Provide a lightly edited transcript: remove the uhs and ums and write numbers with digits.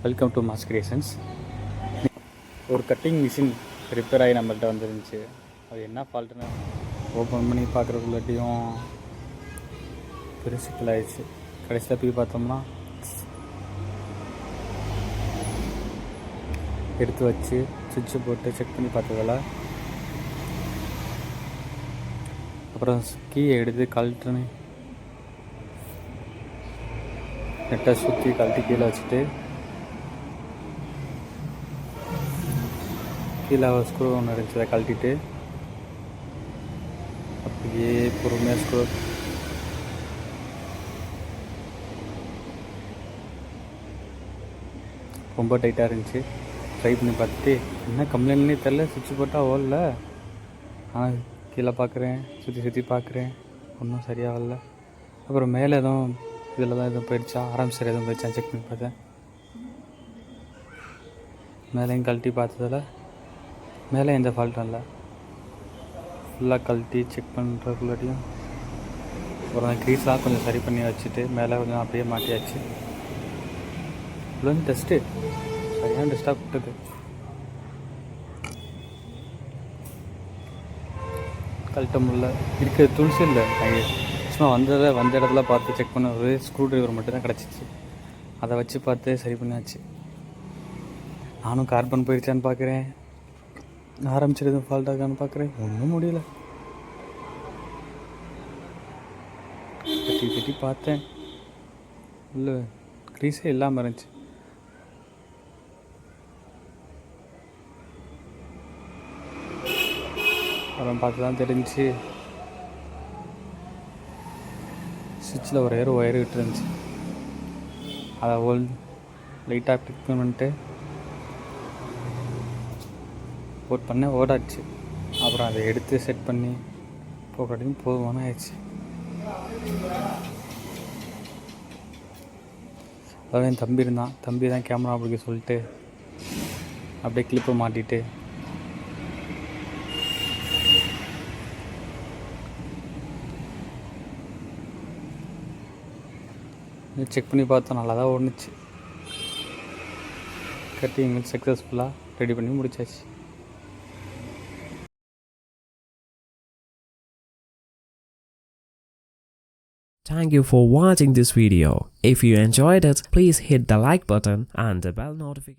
Welcome to mass creations. ஒரு cutting machine repair ஆகி நம்மள்கிட்ட வந்துருந்துச்சு. அது என்ன ஃபால்ட்டுன்னு ஓப்பன் பண்ணி பார்க்குறக்குள்ளாட்டியும் பெரிய சிக்கலாகிடுச்சு. கடைசியில் போய் பார்த்தோம்னா எடுத்து வச்சு சுவிட்சு போட்டு செக் பண்ணி பார்த்ததில் அப்புறம் கீயை எடுத்து கழட்டுன்னு நெட்டை சுற்றி கழட்டி கீழே வச்சுட்டு கீழே ஸ்க்ரூ ஒன்று இருந்துச்சு, அதை கழட்டிட்டு அப்படியே பொறுமையாக ஸ்க்ரூ ரொம்ப டைட்டாக இருந்துச்சு. ட்ரை பண்ணி பார்த்துட்டு என்ன கம்ப்ளைண்ட்னே தெரில. சுவிட்ச் போட்டால் ஓடல. ஆனால் கீழே பார்க்குறேன், சுற்றி பார்க்குறேன், ஒன்றும் சரியாக வரல. அப்புறம் மேலே எதுவும் இதில் தான் எதுவும் போயிடுச்சா, ஆரம்பிச்சர் எதுவும் போயிடுச்சா செக் பண்ணி பார்த்தேன். மேலேயும் கழட்டி பார்த்ததில் மேலே எந்த ஃபால்ட்டும் இல்லை. ஃபுல்லாக கழட்டி செக் பண்ணுறதுக்குள்ளாட்டியும் அப்புறம் க்ரீஸ்லாம் கொஞ்சம் சரி பண்ணி வச்சுட்டு மேலே கொஞ்சம் அப்படியே மாட்டியாச்சு. இவ்வளோ டெஸ்ட்டு சரியான டெஸ்ட்டாக கொடுத்தது. கழட்ட முடியல, இருக்கிற துளிச்சு இல்லை. சும்மா வந்த இடத்துல பார்த்து செக் பண்ண ஒரு ஸ்க்ரூ ட்ரைவர் மட்டும்தான் கிடச்சிச்சு. அதை வச்சு பார்த்து சரி பண்ணியாச்சு. நானும் கார்பன் போயிடுச்சான்னு பார்க்குறேன், ஆரம்பிச்சிட்டு எதுவும் ஃபால்ட் ஆகான்னு பார்க்குறேன், ஒன்றும் முடியல. கட்டி பார்த்தேன், இல்லை க்ரீஸே இல்லாமல் இருந்துச்சு. அப்புறம் பார்த்து தான் தெரிஞ்சு சுவிட்சில் ஒரே ஒரு ஒயர் விட்டு இருந்துச்சு. அதை லைட்டாக பிக் பண்ணிட்டு போட் பண்ண ஓடாச்சு. அப்புறம் அதை எடுத்து செட் பண்ணி போகிறதையும் போதுமான ஆயிடுச்சு. அதாவது என் தம்பி இருந்தான், தம்பி தான் கேமரா பிடிக்க சொல்லிட்டு அப்படியே கிளிப்பை மாட்டிட்டு செக் பண்ணி பார்த்தோம். நல்லா தான் ஓடுச்சு. கட்டிங் சக்ஸஸ்ஃபுல்லாக ரெடி பண்ணி முடிச்சாச்சு. Thank you for watching this video. If you enjoyed it, please hit the like button and the bell notification.